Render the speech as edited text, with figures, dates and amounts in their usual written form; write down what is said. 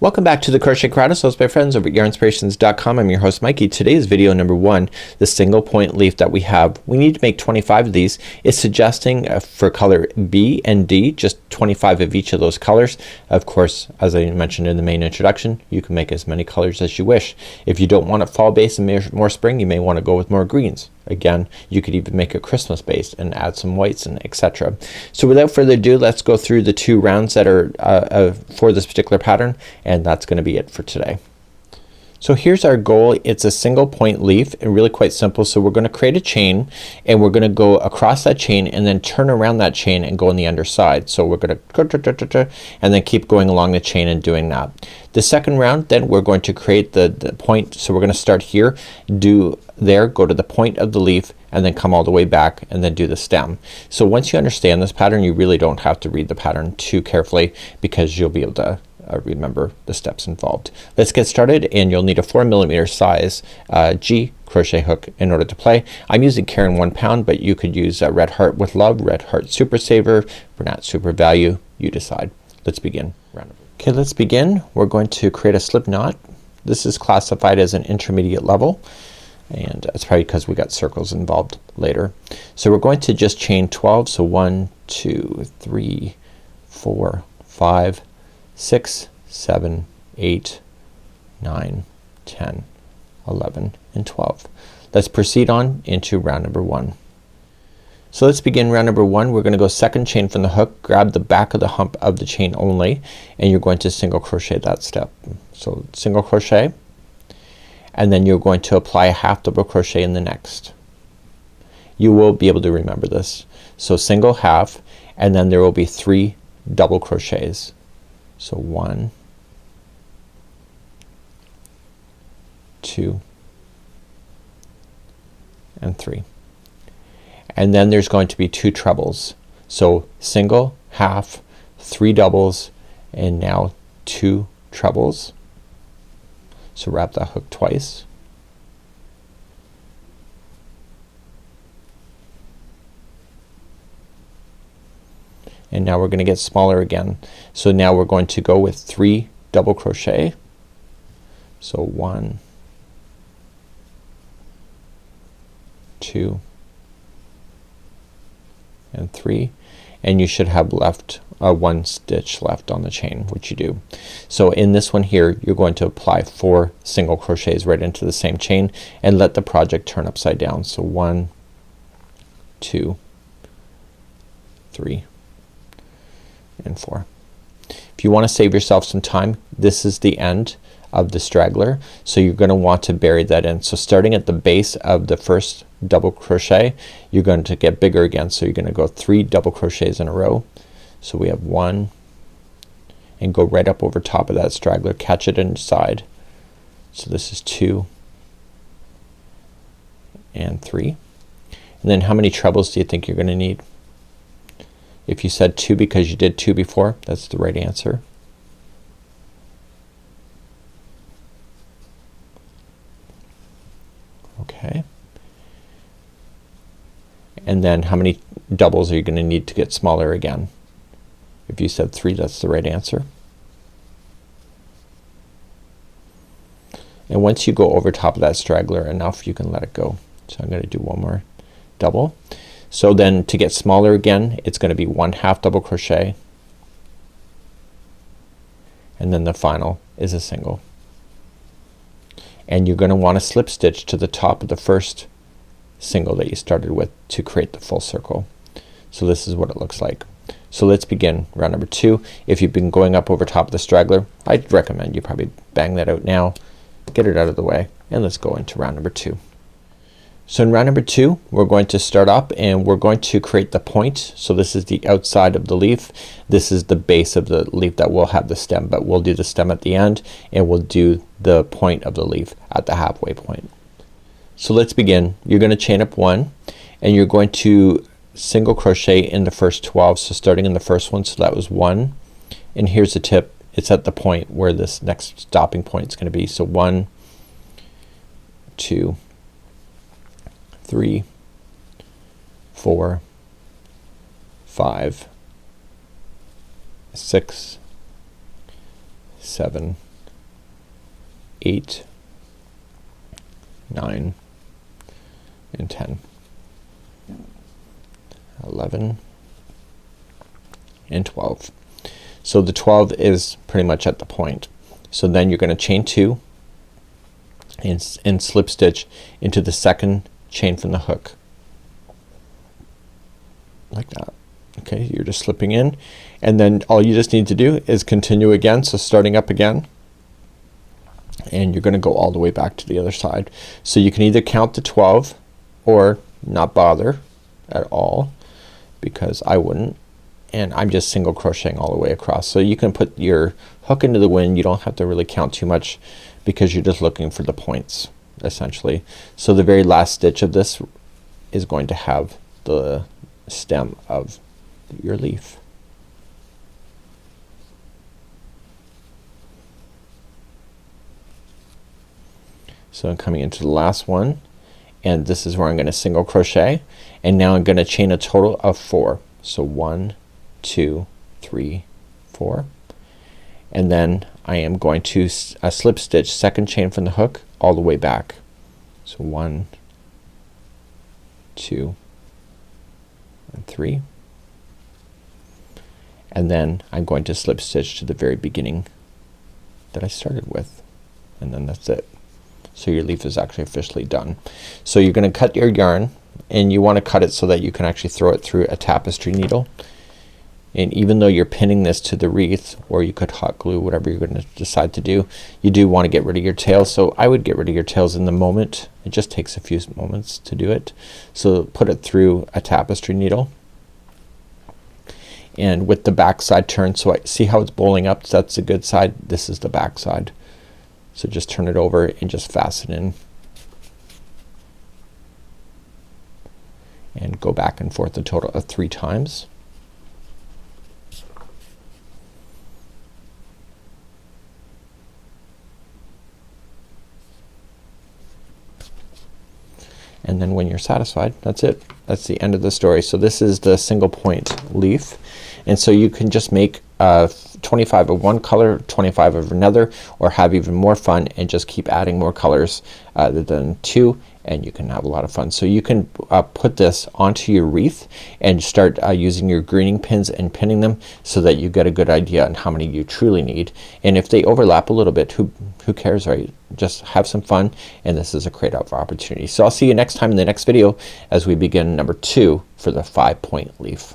Welcome back to the Crochet Karate. So my friends over at yarnspirations.com. I'm your host Mikey. Today's video number 1, the single point leaf that we have. We need to make 25 of these. It's suggesting for color B and D, just 25 of each of those colors. Of course, as I mentioned in the main introduction, you can make as many colors as you wish. If you don't want it fall based and more spring, you may want to go with more greens. Again, you could even make it Christmas based and add some whites and etc. So without further ado, let's go through the 2 rounds that are for this particular pattern, and that's going to be it for today. So here's our goal. It's a single point leaf and really quite simple. So we're going to create a chain and we're going to go across that chain and then turn around that chain and go on the underside. So we're going to and then keep going along the chain and doing that. The second round, then we're going to create the point. So we're going to start here, do there, go to the point of the leaf and then come all the way back and then do the stem. So once you understand this pattern, you really don't have to read the pattern too carefully because you'll be able to remember the steps involved. Let's get started, and you'll need a 4mm size G crochet hook in order to play. I'm using Karen 1 pound, but you could use Red Heart with Love, Red Heart Super Saver, Bernat Super Value, you decide. Let's begin. Okay, let's begin. We're going to create a slip knot. This is classified as an intermediate level, and that's probably because we got circles involved later. So we're going to just chain 12. So 1, 2, 3, 4, 5, 6, 7, 8, 9, 10, 11, and 12. Let's proceed on into round number 1. So let's begin round number 1. We're going to go second chain from the hook, grab the back of the hump of the chain only, and you're going to single crochet that step. So single crochet, and then you're going to apply a half double crochet in the next. You will be able to remember this. So single, half, and then there will be 3 double crochets. So 1, 2, and 3. And then there's going to be 2 trebles. So single, half, 3 doubles, and now 2 trebles. So wrap that hook twice. And now we're going to get smaller again. So now we're going to go with 3 double crochet. So 1, 2, and 3, and you should have left 1 stitch left on the chain, which you do. So in this one here, you're going to apply 4 single crochets right into the same chain and let the project turn upside down. So 1, 2, 3, and 4. If you want to save yourself some time, this is the end of the straggler, so you're going to want to bury that in. So starting at the base of the first double crochet, you're going to get bigger again. So you're going to go 3 double crochets in a row. So we have 1, and go right up over top of that straggler, catch it inside. So this is 2 and 3. And then how many trebles do you think you're going to need? If you said 2 because you did 2 before, that's the right answer. Okay. And then how many doubles are you going to need to get smaller again? If you said 3, that's the right answer. And once you go over top of that straggler enough, you can let it go. So I'm going to do 1 more double. So then to get smaller again, it's going to be 1 half double crochet, and then the final is a single. And you're going to want to slip stitch to the top of the first single that you started with to create the full circle. So this is what it looks like. So let's begin round number 2. If you've been going up over top of the straggler, I'd recommend you probably bang that out now, get it out of the way, and let's go into round number 2. So in round number 2, we're going to start up and we're going to create the point. So this is the outside of the leaf. This is the base of the leaf that will have the stem, but we'll do the stem at the end, and we'll do the point of the leaf at the halfway point. So let's begin. You're going to chain up 1, and you're going to single crochet in the first 12. So starting in the first one, so that was 1, and here's the tip. It's at the point where this next stopping point is going to be. So 1, 2, 3, 4, 5, 6, 7, 8, 9 and 10, 11 and 12. So the 12 is pretty much at the point. So then you're going to chain 2 and slip stitch into the second chain from the hook like that. Okay, you're just slipping in, and then all you just need to do is continue again. So starting up again, and you're gonna go all the way back to the other side. So you can either count to 12 or not bother at all, because I wouldn't, and I'm just single crocheting all the way across. So you can put your hook into the wind. You don't have to really count too much because you're just looking for the points essentially. So the very last stitch of this is going to have the stem of your leaf. So I'm coming into the last one, and this is where I'm gonna single crochet, and now I'm gonna chain a total of 4. So 1, 2, 3, 4, and then I am going to slip stitch second chain from the hook all the way back. So 1, 2 and 3, and then I'm going to slip stitch to the very beginning that I started with, and then that's it. So your leaf is actually officially done. So you're gonna cut your yarn, and you want to cut it so that you can actually throw it through a tapestry needle. And even though you're pinning this to the wreath, or you could hot glue, whatever you're gonna decide to do, you do want to get rid of your tails. So I would get rid of your tails in the moment. It just takes a few moments to do it. So put it through a tapestry needle, and with the back side turned, so I see how it's bowling up. So that's the good side. This is the back side. So just turn it over and just fasten in, and go back and forth a total of 3 times. And then when you're satisfied, that's it. That's the end of the story. So this is the single point leaf, and so you can just make 25 of one color, 25 of another, or have even more fun and just keep adding more colors other than 2, and you can have a lot of fun. So you can put this onto your wreath and start using your greening pins and pinning them so that you get a good idea on how many you truly need. And if they overlap a little bit, who cares, right? Just have some fun, and this is a great opportunity. So I'll see you next time in the next video as we begin number 2 for the 5-point leaf.